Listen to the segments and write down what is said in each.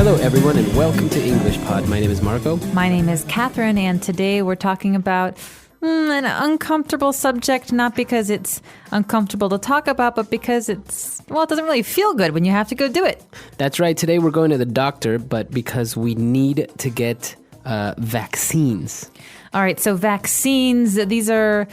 Hello, everyone, and welcome to English Pod. My name is Marco. My name is Catherine, and today we're talking about an uncomfortable subject, not because it's uncomfortable to talk about, but because it doesn't really feel good when you have to go do it. That's right. Today we're going to the doctor, but because we need to get vaccines. All right, so vaccines, these are,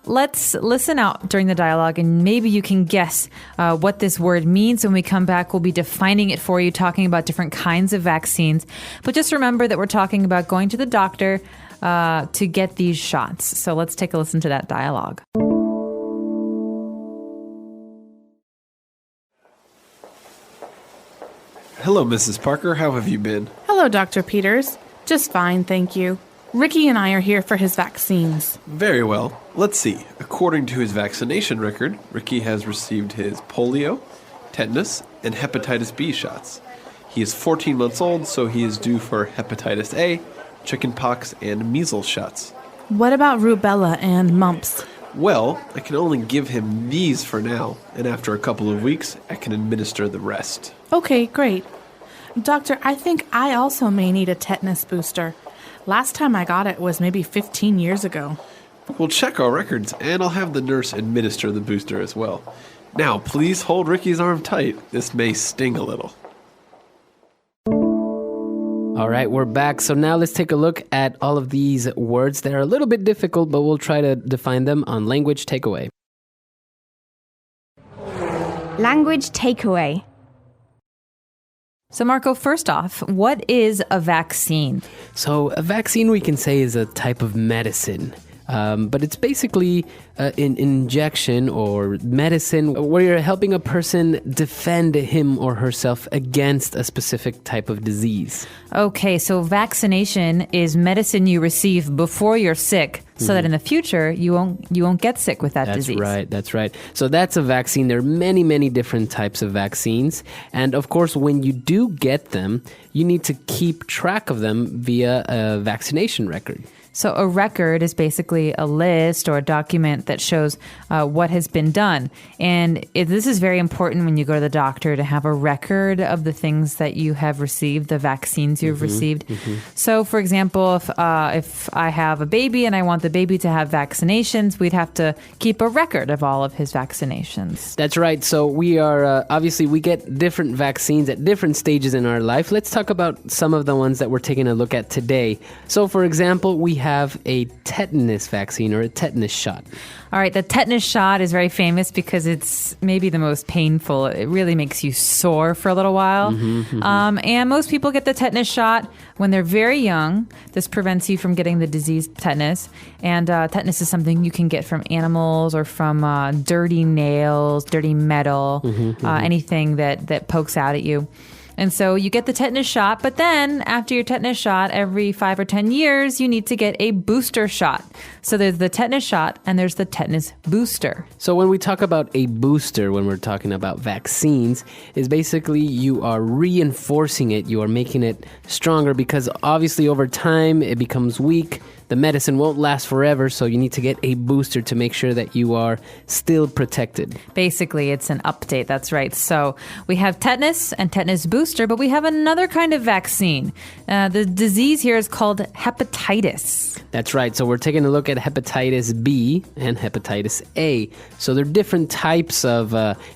let's listen out during the dialogue and maybe you can guess what this word means. When we come back, we'll be defining it for you, talking about different kinds of vaccines. But just remember that we're talking about going to the doctor to get these shots. So let's take a listen to that dialogue. Hello, Mrs. Parker. How have you been? Hello, Dr. Peters. Just fine, thank you. Ricky and I are here for his vaccines. Very well. Let's see. According to his vaccination record, Ricky has received his polio, tetanus, and hepatitis B shots. He is 14 months old, so he is due for hepatitis A, chickenpox, and measles shots. What about rubella and mumps? Well, I can only give him these for now, and after a couple of weeks, I can administer the rest. Okay, great. Doctor, I think I also may need a tetanus booster. Last time I got it was maybe 15 years ago. We'll check our records, and I'll have the nurse administer the booster as well. Now, please hold Ricky's arm tight. This may sting a little. All right, we're back. So now let's take a look at all of these words that are a little bit difficult, but we'll try to define them on Language Takeaway. Language takeaway. So Marco, first off, what is a vaccine? So a vaccine, we can say, is a type of medicine. But it's basically an injection or medicine where you're helping a person defend him or herself against a specific type of disease. Okay, so vaccination is medicine you receive before you're sick so that in the future you won't get sick with that disease. That's right. So that's a vaccine. There are many, many different types of vaccines. And of course, when you do get them, you need to keep track of them via a vaccination record. So a record is basically a list or a document that shows what has been done. And this is very important when you go to the doctor to have a record of the things that you have received, the vaccines you've received. So, for example, if I have a baby and I want the baby to have vaccinations, we'd have to keep a record of all of his vaccinations. That's right. So we are, obviously, we get different vaccines at different stages in our life. Let's talk about some of the ones that we're taking a look at today. So, for example, we have a tetanus vaccine or a tetanus shot. All right, the tetanus shot is very famous because it's maybe the most painful. It really makes you sore for a little while. And most people get the tetanus shot when they're very young. This prevents you from getting the disease tetanus. And tetanus is something you can get from animals or from dirty nails, dirty metal, anything that pokes out at you. And so you get the tetanus shot, but then after your tetanus shot, every 5 or 10 years, you need to get a booster shot. So there's the tetanus shot and there's the tetanus booster. So when we talk about a booster, when we're talking about vaccines, is basically you are reinforcing it, you are making it stronger because obviously over time it becomes weak. The medicine won't last forever, so you need to get a booster to make sure that you are still protected. Basically, it's an update. That's right. So we have tetanus and tetanus booster, but we have another kind of vaccine. The disease here is called hepatitis. That's right. So we're taking a look at hepatitis B and hepatitis A. So they're different types of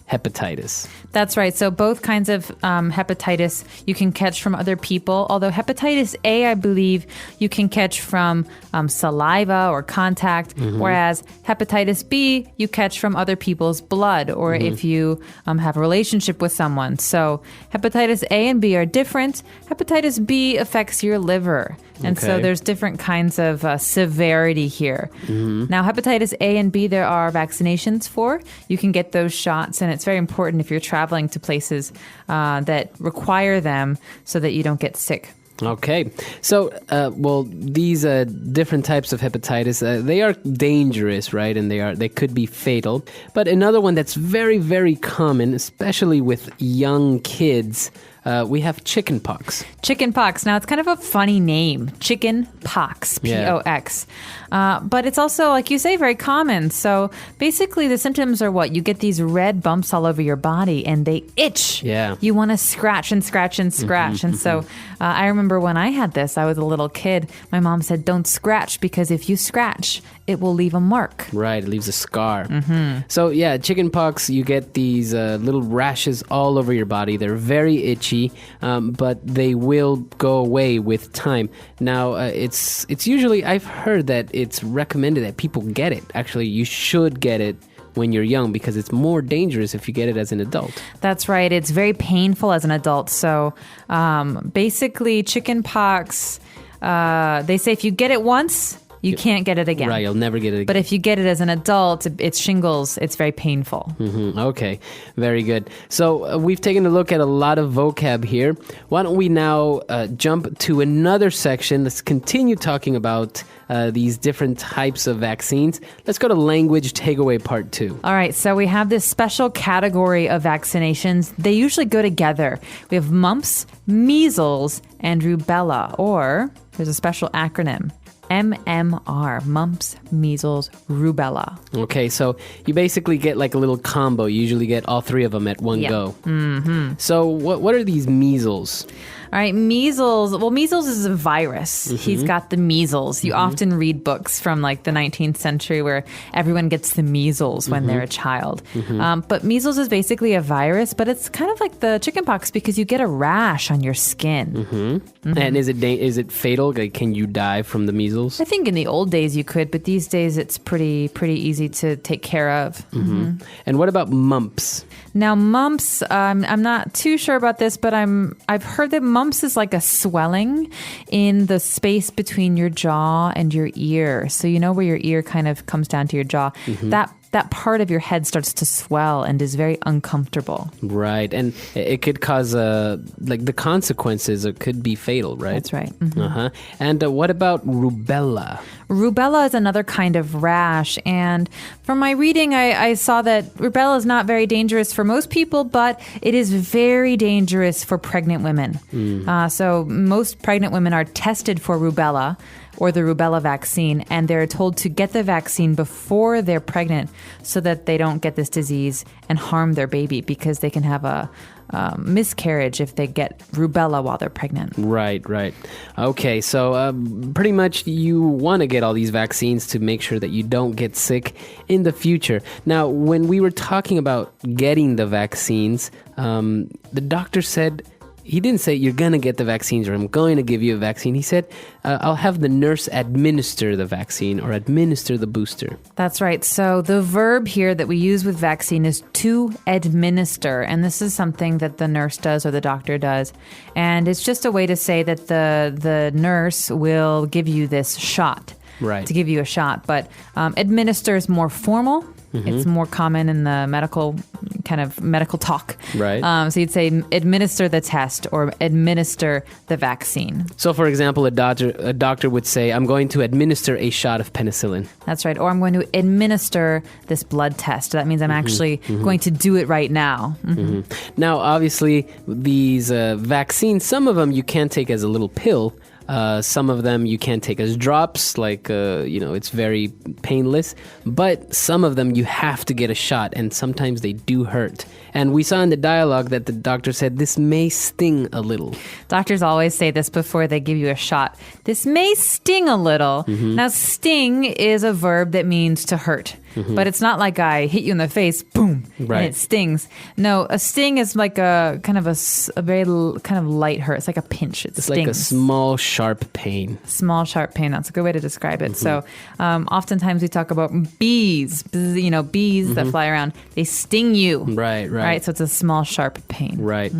hepatitis. That's right. So both kinds of hepatitis you can catch from other people, although hepatitis A, I believe, you can catch from saliva or contact, whereas hepatitis B you catch from other people's blood or if you have a relationship with someone. So hepatitis A and B are different. Hepatitis B affects your liver. And so there's different kinds of severity here. Now, hepatitis A and B, there are vaccinations for. You can get those shots, and it's very important if you're traveling to places that require them so that you don't get sick. Okay. So, these different types of hepatitis, they are dangerous, right? And they could be fatal. But another one that's very, very common, especially with young kids, we have chicken pox. Chicken pox. Now, it's kind of a funny name. Chicken pox. P-O-X. But it's also, like you say, very common. So basically, the symptoms are what? You get these red bumps all over your body and they itch. Yeah. You want to scratch and scratch and scratch. And so I remember when I had this, I was a little kid. My mom said, don't scratch because if you scratch, it will leave a mark. Right, it leaves a scar. So yeah, chicken pox, you get these little rashes all over your body. They're very itchy, but they will go away with time. Now, it's usually, I've heard that it's recommended that people get it. Actually, you should get it when you're young because it's more dangerous if you get it as an adult. That's right. It's very painful as an adult. So basically, chicken pox, they say if you get it once, you can't get it again. Right, you'll never get it again. But if you get it as an adult, it's shingles. It's very painful. Okay, very good. So we've taken a look at a lot of vocab here. Why don't we now jump to another section? Let's continue talking about these different types of vaccines. Let's go to language takeaway part 2. All right, so we have this special category of vaccinations. They usually go together. We have mumps, measles, and rubella, or there's a special acronym. MMR, mumps, measles, rubella. Okay, so you basically get like a little combo. You usually get all 3 of them at one go. So what are these measles? All right, measles. Well, measles is a virus. He's got the measles. You often read books from like the 19th century where everyone gets the measles when they're a child. But measles is basically a virus, but it's kind of like the chickenpox because you get a rash on your skin. And is it fatal? Like, can you die from the measles? I think in the old days you could, but these days it's pretty easy to take care of. And what about mumps? Now, mumps, I'm not too sure about this, but I've heard that mumps is like a swelling in the space between your jaw and your ear. So you know where your ear kind of comes down to your jaw? That part of your head starts to swell and is very uncomfortable. Right, and it could cause like the consequences could be fatal, right? That's right. And what about rubella? Rubella is another kind of rash, and from my reading, I saw that rubella is not very dangerous for most people, but it is very dangerous for pregnant women. So most pregnant women are tested for rubella or the rubella vaccine, and they're told to get the vaccine before they're pregnant so that they don't get this disease and harm their baby because they can have a miscarriage if they get rubella while they're pregnant. Right. Okay, so pretty much you want to get all these vaccines to make sure that you don't get sick in the future. Now, when we were talking about getting the vaccines, the doctor said, he didn't say you're going to get the vaccines or I'm going to give you a vaccine. He said, I'll have the nurse administer the vaccine or administer the booster. That's right. So the verb here that we use with vaccine is to administer. And this is something that the nurse does or the doctor does. And it's just a way to say that the nurse will give you this shot. Right. To give you a shot. But administer is more formal. It's more common in the medical talk. Right. So you'd say administer the test or administer the vaccine. So, for example, a doctor would say, I'm going to administer a shot of penicillin. That's right. Or I'm going to administer this blood test. That means I'm actually going to do it right now. Now, obviously, these vaccines, some of them you can take as a little pill. Some of them you can take as drops, like, it's very painless. But some of them you have to get a shot, and sometimes they do hurt. And we saw in the dialogue that the doctor said this may sting a little. Doctors always say this before they give you a shot. This may sting a little. Now, sting is a verb that means to hurt. But it's not like I hit you in the face, boom, right, and it stings. No, a sting is like a kind of a very kind of light hurt. It's like a pinch. It it's stings. Like a small, sharp pain. Small, sharp pain. That's a good way to describe it. So oftentimes we talk about bees, bees that fly around. They sting you. Right. So it's a small, sharp pain. Right.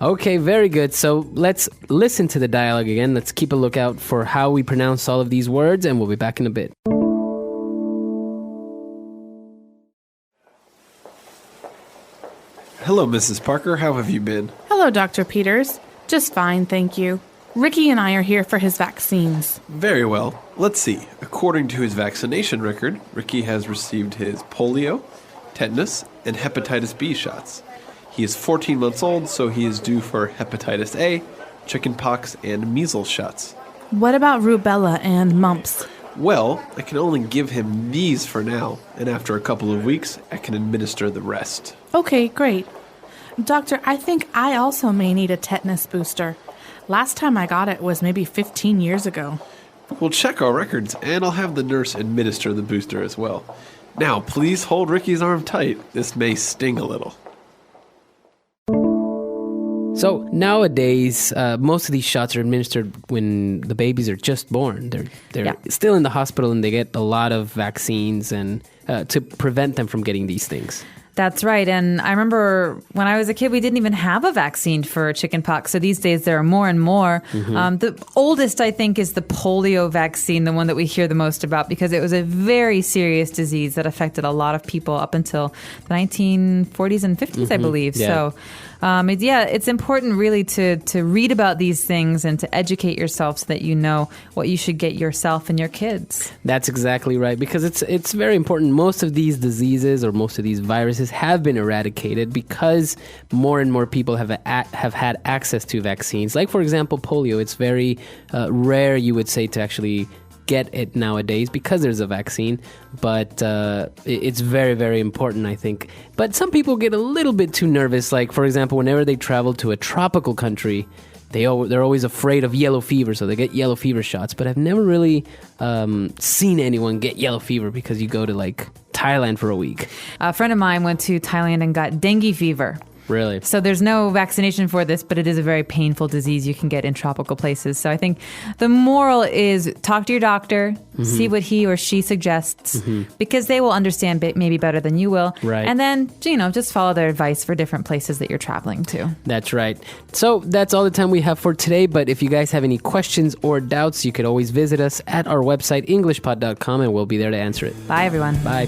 Okay, very good. So let's listen to the dialogue again. Let's keep a lookout for how we pronounce all of these words, and we'll be back in a bit. Hello, Mrs. Parker. How have you been? Hello, Dr. Peters. Just fine, thank you. Ricky and I are here for his vaccines. Very well. Let's see. According to his vaccination record, Ricky has received his polio, tetanus, and hepatitis B shots. He is 14 months old, so he is due for hepatitis A, chickenpox, and measles shots. What about rubella and mumps? Well, I can only give him these for now, and after a couple of weeks, I can administer the rest. Okay, great. Doctor, I think I also may need a tetanus booster. Last time I got it was maybe 15 years ago. We'll check our records, and I'll have the nurse administer the booster as well. Now, please hold Ricky's arm tight. This may sting a little. So nowadays, most of these shots are administered when the babies are just born. They're still in the hospital and they get a lot of vaccines and to prevent them from getting these things. That's right. And I remember when I was a kid, we didn't even have a vaccine for chickenpox. So these days there are more and more. The oldest, I think, is the polio vaccine, the one that we hear the most about, because it was a very serious disease that affected a lot of people up until the 1940s and 50s, I believe. Yeah. So, it's important really to read about these things and to educate yourself so that you know what you should get yourself and your kids. That's exactly right, because it's very important. Most of these diseases or most of these viruses have been eradicated because more and more people have had access to vaccines. Like, for example, polio. It's very rare, you would say, to actually get it nowadays because there's a vaccine, but it's very, very important, I think. But some people get a little bit too nervous. Like, for example, whenever they travel to a tropical country, they're always afraid of yellow fever, so they get yellow fever shots. But I've never really seen anyone get yellow fever because you go to, like, Thailand for a week. A friend of mine went to Thailand and got dengue fever. Really? So there's no vaccination for this, but it is a very painful disease you can get in tropical places. So I think the moral is talk to your doctor, see what he or she suggests, because they will understand maybe better than you will. Right. And then, just follow their advice for different places that you're traveling to. That's right. So that's all the time we have for today. But if you guys have any questions or doubts, you could always visit us at our website, englishpod.com, and we'll be there to answer it. Bye, everyone. Bye.